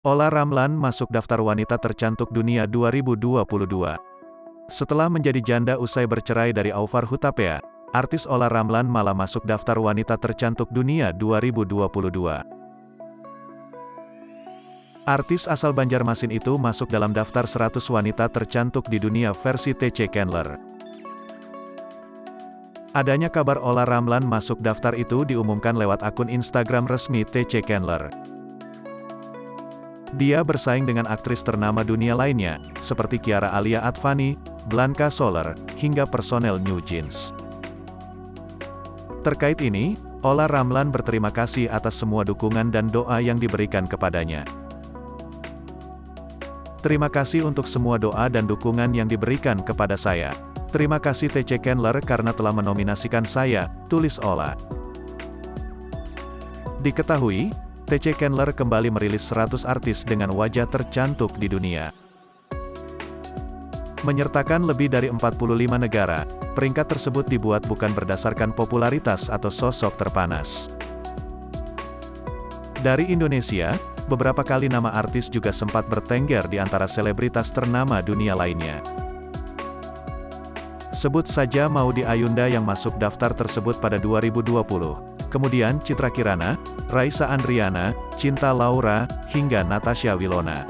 Olla Ramlan masuk daftar wanita tercantik dunia 2022. Setelah menjadi janda usai bercerai dari Aufar Hutapea, artis Olla Ramlan malah masuk daftar wanita tercantik dunia 2022. Artis asal Banjarmasin itu masuk dalam daftar 100 wanita tercantik di dunia versi TC Candler. Adanya kabar Olla Ramlan masuk daftar itu diumumkan lewat akun Instagram resmi TC Candler. Dia bersaing dengan aktris ternama dunia lainnya, seperti Kiara Alia Advani, Blanca Soler, hingga personel New Jeans. Terkait ini, Olla Ramlan berterima kasih atas semua dukungan dan doa yang diberikan kepadanya. Terima kasih untuk semua doa dan dukungan yang diberikan kepada saya. Terima kasih TC Candler karena telah menominasikan saya, tulis Olla. Diketahui, TC Candler kembali merilis 100 artis dengan wajah tercantik di dunia. Menyertakan lebih dari 45 negara, peringkat tersebut dibuat bukan berdasarkan popularitas atau sosok terpanas. Dari Indonesia, beberapa kali nama artis juga sempat bertengger di antara selebritas ternama dunia lainnya. Sebut saja Maudy Ayunda yang masuk daftar tersebut pada 2020. Kemudian Citra Kirana, Raisa Andriana, Cinta Laura, hingga Natasha Wilona.